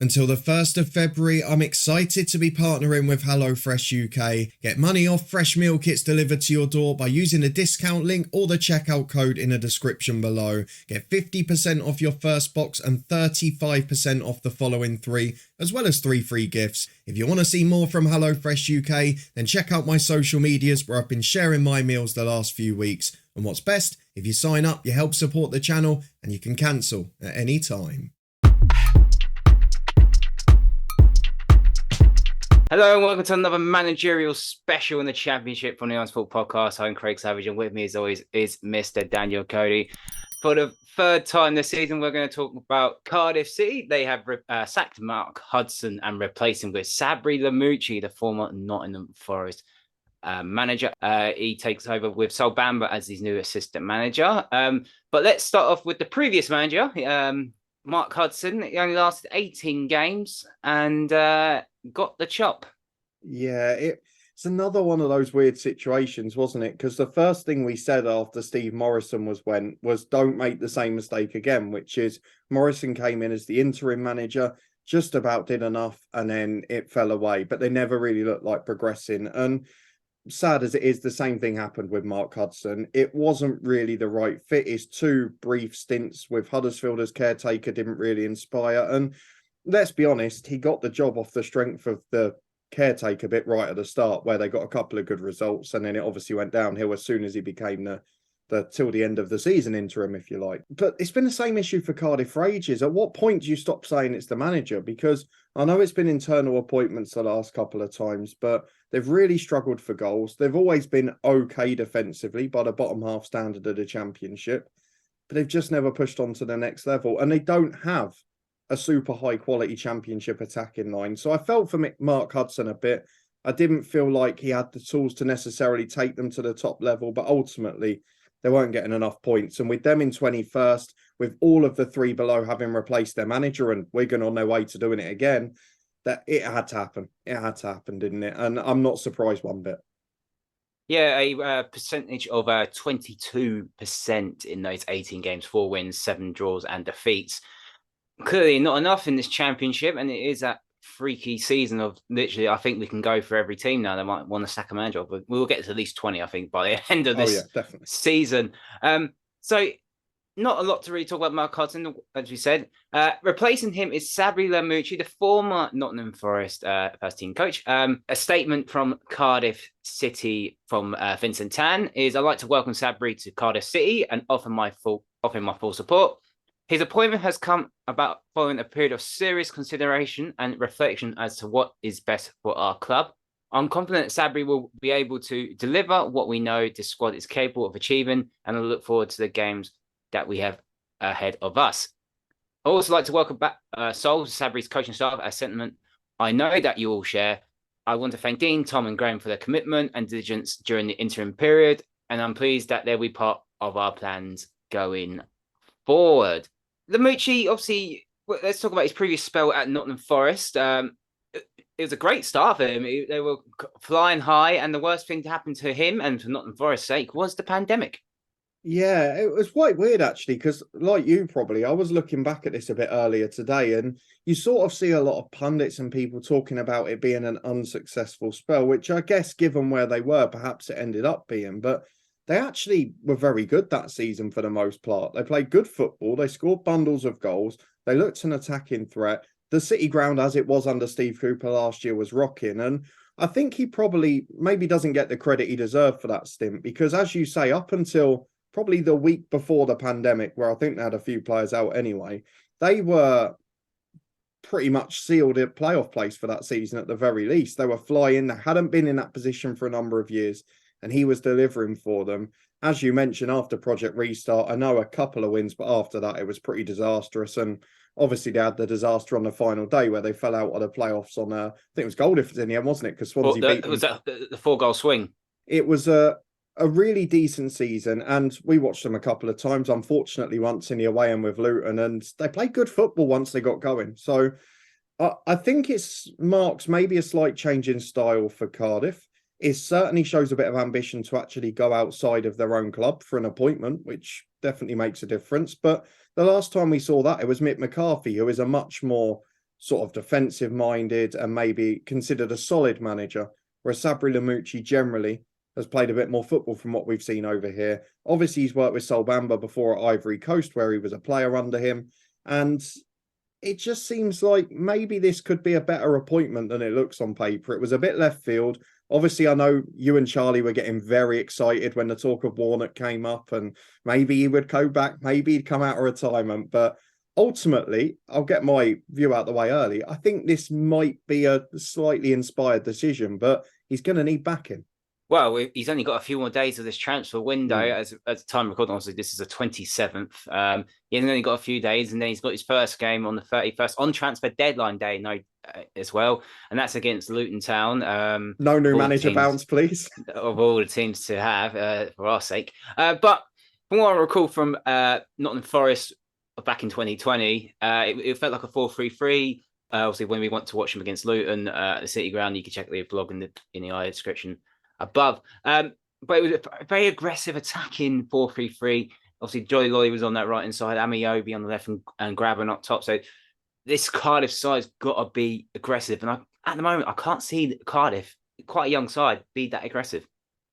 Until the 1st of February, I'm excited to be partnering with HelloFresh UK. Get money off fresh meal kits delivered to your door by using the discount link or the checkout code in the description below. Get 50% off your first box and 35% off the following 3, as well as 3 free gifts. If you want to see more from HelloFresh UK, then check out my social medias where I've been sharing my meals the last few weeks. And what's best, if you sign up, you help support the channel and you can cancel at any time. Hello and welcome to another managerial special in the Championship from the Honest Football Podcast. I'm Craig Savage and with me as always is Mr. Daniel Cody. For the third time this season, we're going to talk about Cardiff City. They have sacked Mark Hudson and replaced him with Sabri Lamouchi, the former Nottingham Forest manager. He takes over with Sol Bamba as his new assistant manager. But let's start off with the previous manager, Mark Hudson. He only lasted 18 games and got the chop. Yeah, it's another one of those weird situations, wasn't it? Because the first thing we said after Steve Morrison was don't make the same mistake again, which is Morrison came in as the interim manager, just about did enough, and then it fell away. But they never really looked like progressing. And sad as it is, the same thing happened with Mark Hudson. It wasn't really the right fit. His 2 brief stints with Huddersfield as caretaker didn't really inspire. And let's be honest, he got the job off the strength of the caretaker bit right at the start, where they got a couple of good results, and then it obviously went downhill as soon as he became the till the end of the season interim, if you like. But it's been the same issue for Cardiff for ages. At what point do you stop saying it's the manager? Because I know it's been internal appointments the last couple of times, but they've really struggled for goals. They've always been okay defensively by the bottom half standard of the Championship, but they've just never pushed on to the next level, and they don't have a super high quality Championship attacking line. So I felt for Mark Hudson a bit. I didn't feel like he had the tools to necessarily take them to the top level, but ultimately they weren't getting enough points. And with them in 21st, with all of the 3 below having replaced their manager and Wigan on their way to doing it again, that it had to happen. It had to happen, didn't it? And I'm not surprised one bit. Yeah, a percentage of 22% in those 18 games, 4 wins, 7 draws and defeats. Clearly not enough in this Championship, and it is that freaky season of literally, I think we can go for every team now. They might want to sack a manager, but we'll get to at least 20, I think, by the end of this season. So not a lot to really talk about Mark Hudson, as we said. Replacing him is Sabri Lamouchi, the former Nottingham Forest first team coach. A statement from Cardiff City from Vincent Tan is, I'd like to welcome Sabri to Cardiff City and offer my full support. His appointment has come about following a period of serious consideration and reflection as to what is best for our club. I'm confident Sabri will be able to deliver what we know this squad is capable of achieving, and I look forward to the games that we have ahead of us. I'd also like to welcome back Sol to Sabri's coaching staff, a sentiment I know that you all share. I want to thank Dean, Tom and Graham for their commitment and diligence during the interim period, and I'm pleased that they'll be part of our plans going forward. Lamouchi, obviously, let's talk about his previous spell at Nottingham Forest. It was a great start for him. They were flying high, and the worst thing to happen to him and for Nottingham Forest's sake was the pandemic. Yeah, it was quite weird, actually, because like you probably, I was looking back at this a bit earlier today, and you sort of see a lot of pundits and people talking about it being an unsuccessful spell, which I guess, given where they were, perhaps it ended up being. But they actually were very good that season for the most part. They played good football. They scored bundles of goals. They looked an attacking threat. The City ground, as it was under Steve Cooper last year, was rocking. And I think he probably maybe doesn't get the credit he deserved for that stint, because, as you say, up until probably the week before the pandemic, where I think they had a few players out anyway, they were pretty much sealed at playoff place for that season at the very least. They were flying. They hadn't been in that position for a number of years, and he was delivering for them. As you mentioned, after Project Restart, I know a couple of wins, but after that, it was pretty disastrous. And obviously, they had the disaster on the final day where they fell out of the playoffs on, I think it was goal difference in the end, wasn't it? Because Swansea beat them. Was that the 4-goal swing? It was a really decent season, and we watched them a couple of times, unfortunately, once in the away end with Luton, and they played good football once they got going. So I think it's marks maybe a slight change in style for Cardiff. It certainly shows a bit of ambition to actually go outside of their own club for an appointment, which definitely makes a difference. But the last time we saw that, it was Mick McCarthy, who is a much more sort of defensive minded and maybe considered a solid manager, whereas Sabri Lamouchi generally has played a bit more football from what we've seen over here. Obviously, he's worked with Sol Bamba before at Ivory Coast, where he was a player under him. And it just seems like maybe this could be a better appointment than it looks on paper. It was a bit left field. Obviously, I know you and Charlie were getting very excited when the talk of Warnock came up and maybe he would go back, maybe he'd come out of retirement. But ultimately, I'll get my view out the way early. I think this might be a slightly inspired decision, but he's going to need backing. Well, he's only got a few more days of this transfer window. As the time recording, obviously, this is the 27th. He's only got a few days, and then he's got his first game on the 31st on transfer deadline day, as well, and that's against Luton Town. No new manager bounce, please. Of all the teams to have, for our sake. But from what I recall from Nottingham Forest back in 2020, it felt like a 4-3-3. Obviously, when we went to watch them against Luton at the City Ground, you can check the blog in the description above. But it was a very aggressive attacking 4-3-3. Obviously, Jolly Lolly was on that right hand side, Amiobi on the left, and Grabban up top. So this Cardiff side's got to be aggressive. And at the moment, I can't see Cardiff, quite a young side, be that aggressive.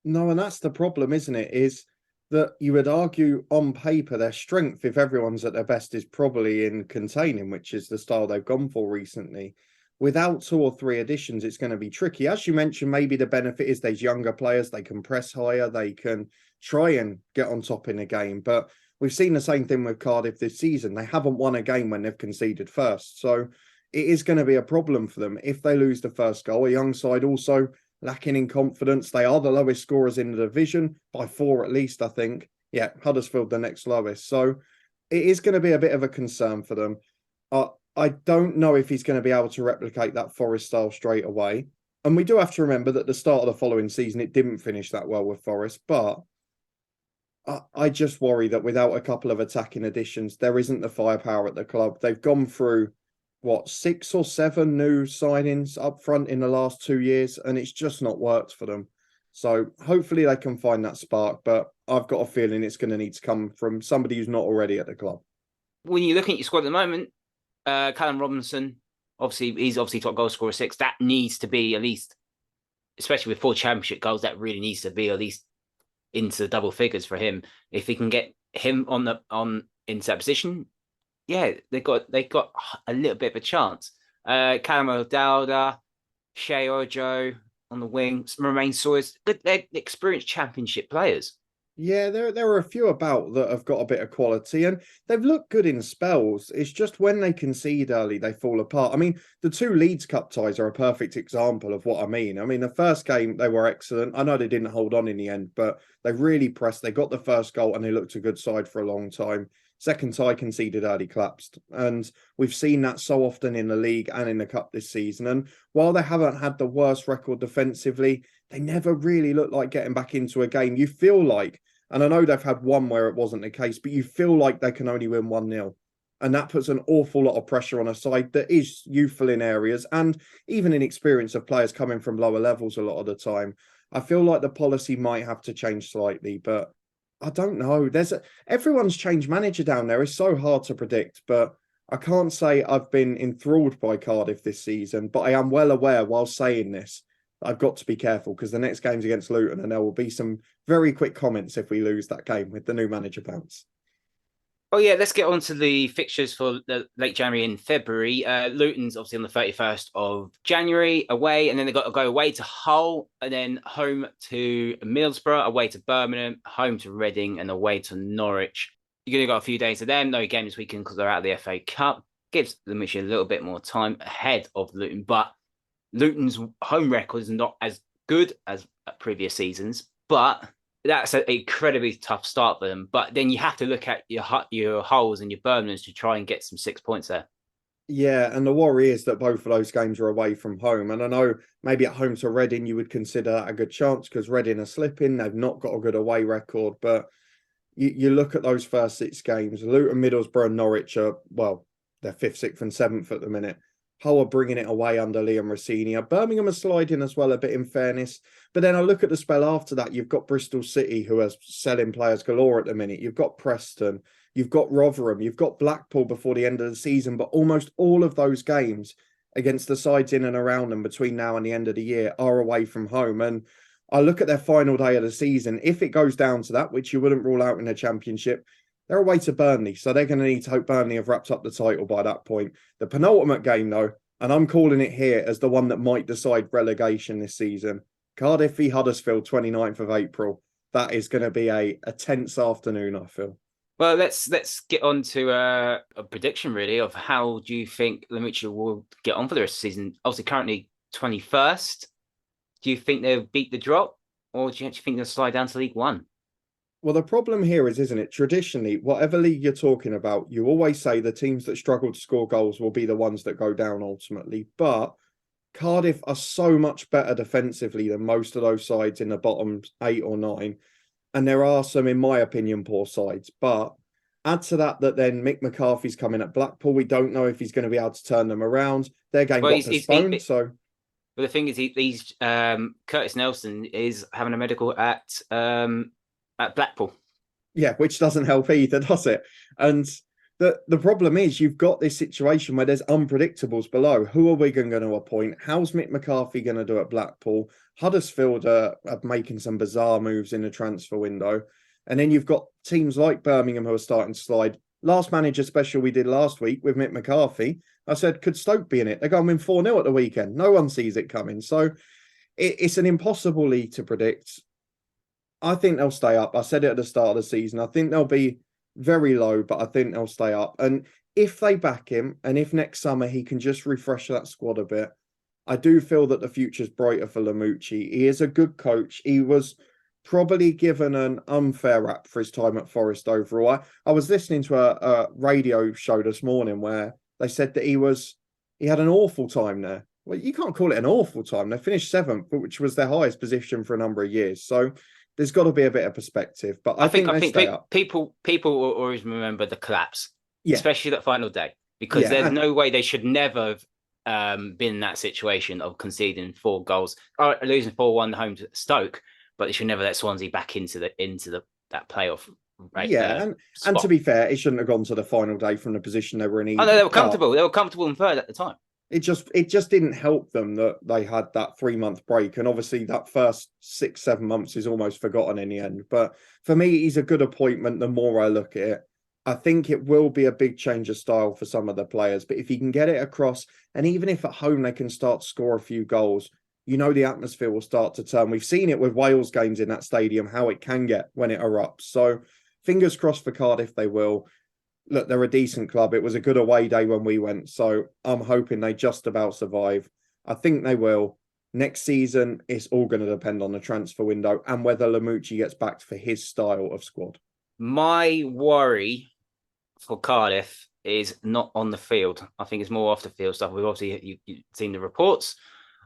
No, and that's the problem, isn't it? Is that you would argue on paper their strength, if everyone's at their best, is probably in containing, which is the style they've gone for recently. Without 2 or 3 additions, it's going to be tricky. As you mentioned, maybe the benefit is these younger players, they can press higher, they can try and get on top in a game. But we've seen the same thing with Cardiff this season. They haven't won a game when they've conceded first. So it is going to be a problem for them if they lose the first goal. A young side also lacking in confidence. They are the lowest scorers in the division, by 4 at least, I think. Yeah, Huddersfield the next lowest. So it is going to be a bit of a concern for them. I don't know if he's going to be able to replicate that Forest style straight away. And we do have to remember that the start of the following season, it didn't finish that well with Forest. But I just worry that without a couple of attacking additions, there isn't the firepower at the club. They've gone through, 6 or 7 new signings up front in the last 2 years, and it's just not worked for them. So hopefully they can find that spark. But I've got a feeling it's going to need to come from somebody who's not already at the club. When you're looking at your squad at the moment, Callum Robinson, he's top goal scorer 6. That needs to be at least, especially with 4 championship goals, that really needs to be at least into the double figures for him. If he can get him into that position, yeah, they got a little bit of a chance. Callum O'Dowda, Shea Ojo on the wing, Romain Sawyers, they're experienced championship players. Yeah, there are a few about that have got a bit of quality, and they've looked good in spells. It's just when they concede early, they fall apart. I mean, the 2 Leeds Cup ties are a perfect example of what I mean. I mean, the first game, they were excellent. I know they didn't hold on in the end, but they really pressed. They got the first goal, and they looked a good side for a long time. Second tie conceded early, collapsed. And we've seen that so often in the league and in the cup this season. And while they haven't had the worst record defensively, they never really look like getting back into a game. You feel like, and I know they've had one where it wasn't the case, but you feel like they can only win 1-0. And that puts an awful lot of pressure on a side that is youthful in areas and even in experience of players coming from lower levels a lot of the time. I feel like the policy might have to change slightly, but I don't know. Everyone's changed manager down there. It's so hard to predict, but I can't say I've been enthralled by Cardiff this season, but I am well aware while saying this, I've got to be careful because the next game's against Luton and there will be some very quick comments if we lose that game with the new manager bounce. Oh, yeah, let's get on to the fixtures for the late January and February. Luton's obviously on the 31st of January away, and then they've got to go away to Hull, and then home to Middlesbrough, away to Birmingham, home to Reading, and away to Norwich. You're going to got a few days of them. No game this weekend because they're out of the FA Cup. Gives them a little bit more time ahead of Luton, but Luton's home record is not as good as previous seasons, but that's an incredibly tough start for them. But then you have to look at your Hulls and your Birminghams to try and get some 6 points there. Yeah, and the worry is that both of those games are away from home. And I know maybe at home to Reading, you would consider that a good chance because Reading are slipping. They've not got a good away record. But you look at those first 6 games, Luton, Middlesbrough and Norwich are, well, they're 5th, 6th and 7th at the minute. Hull are bringing it away under Liam Rossini. Birmingham are sliding as well, a bit in fairness. But then I look at the spell after that. You've got Bristol City, who are selling players galore at the minute. You've got Preston. you've got Rotherham, you've got Blackpool before the end of the season, but almost all of those games against the sides in and around them between now and the end of the year are away from home. And I look at their final day of the season. If it goes down to that, which you wouldn't rule out in a championship, they're away to Burnley. So they're going to need to hope Burnley have wrapped up the title by that point. The penultimate game, though, and I'm calling it here as the one that might decide relegation this season, Cardiff v Huddersfield, 29th of April. That is going to be a tense afternoon, I feel. Well, let's get on to a prediction, really, of how do you think Lamouchi will get on for the rest of the season? Obviously, currently 21st. Do you think they'll beat the drop, or do you actually think they'll slide down to League One? Well, the problem here is, isn't it? Traditionally, whatever league you're talking about, you always say the teams that struggle to score goals will be the ones that go down ultimately. But Cardiff are so much better defensively than most of those sides in the bottom 8 or 9. And there are some, in my opinion, poor sides. But add to that then Mick McCarthy's coming at Blackpool. We don't know if he's going to be able to turn them around. Their game got postponed, so... But the thing is, Curtis Nelson is having a medical at Blackpool. Yeah, which doesn't help either, does it? And the problem is you've got this situation where there's unpredictables below. Who are we going to appoint? How's Mick McCarthy going to do at Blackpool? Huddersfield are making some bizarre moves in the transfer window. And then you've got teams like Birmingham who are starting to slide. Last manager special we did last week with Mick McCarthy, I said, could Stoke be in it? They're going to win 4-0 at the weekend. No one sees it coming. So it's an impossible league to predict. I think they'll stay up. I said it at the start of the season. I think they'll be very low, but I think they'll stay up. And if they back him, and if next summer he can just refresh that squad a bit, I do feel that the future's brighter for Lamouchi. He is a good coach. He was probably given an unfair rap for his time at Forest overall. I was listening to a radio show this morning where they said that he had an awful time there. Well, you can't call it an awful time. They finished 7th, which was their highest position for a number of years. So there's got to be a bit of perspective. But I think people will always remember the collapse, especially that final day, because there's no way they should never have been in that situation of conceding 4 goals, or losing 4-1 home to Stoke. But they should never let Swansea back into that playoff. Right, and to be fair, it shouldn't have gone to the final day from the position they were in. Oh, no, they were comfortable. They were comfortable in 3rd at the time. It just didn't help them that they had that 3-month break, and obviously that first 6-7 months is almost forgotten in the end. But for me, he's a good appointment. The more I look at it, I think it will be a big change of style for some of the players. But if he can get it across, and even if at home they can start to score a few goals, you know the atmosphere will start to turn. We've seen it with Wales games in that stadium, how it can get when it erupts. So fingers crossed for Cardiff, they will. Look, they're a decent club. It was a good away day when we went, so I'm hoping they just about survive. I think they will. Next season, it's all going to depend on the transfer window and whether Lamouchi gets backed for his style of squad. My worry for Cardiff is not on the field. I think it's more off the field stuff. We've obviously you've seen the reports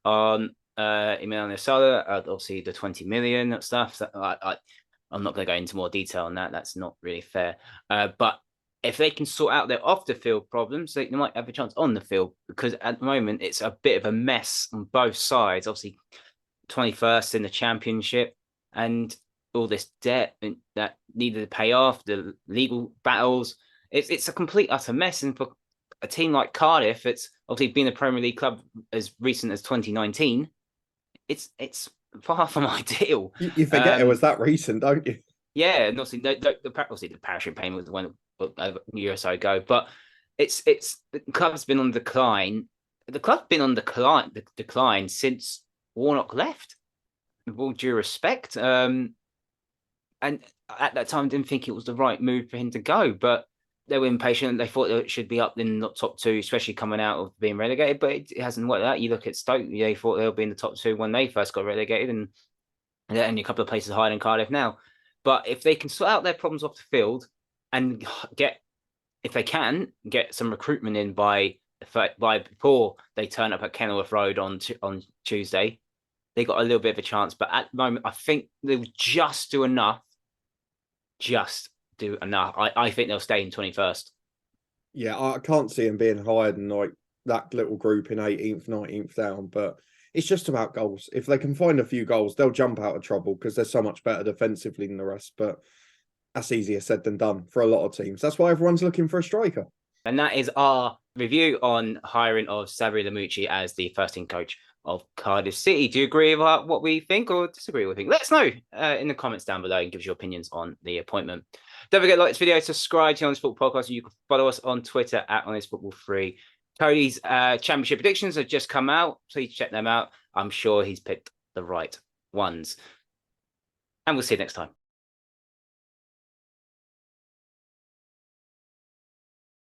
on Emiliano Sala, obviously the 20 million stuff. So I'm not going to go into more detail on that. That's not really fair. But if they can sort out their off-the-field problems, they might have a chance on the field, because at the moment it's a bit of a mess on both sides. Obviously, 21st in the Championship and all this debt that needed to pay off, the legal battles. It's a complete utter mess. And for a team like Cardiff, it's obviously been a Premier League club as recent as 2019. It's far from ideal. You forget it was that recent, don't you? Yeah, and obviously the parachute payment was one a year or so ago, but it's the club's been on decline. The club's been on decline since Warnock left, with all due respect. And at that time, I didn't think it was the right move for him to go, but they were impatient. They thought it should be up in the top 2, especially coming out of being relegated, but it hasn't worked out. You look at Stoke, they thought they'll be in the top 2 when they first got relegated, and they're only a couple of places higher than Cardiff now. But if they can sort out their problems off the field and if they can get some recruitment in by before they turn up at Kenilworth Road on Tuesday, they got a little bit of a chance. But at the moment, I think they'll just do enough. I think they'll stay in 21st. Yeah, I can't see them being higher than like that little group in 18th, 19th down, but it's just about goals. If they can find a few goals, they'll jump out of trouble because they're so much better defensively than the rest. But that's easier said than done for a lot of teams. That's why everyone's looking for a striker. And that is our review on hiring of Sabri Lamouchi as the first team coach of Cardiff City. Do you agree with what we think or disagree with what we think? Let us know in the comments down below and give us your opinions on the appointment. Don't forget to like this video, subscribe to the Honest Football Podcast. You can follow us on Twitter at HonestFootball3. Cody's championship predictions have just come out. Please check them out. I'm sure he's picked the right ones. And we'll see you next time.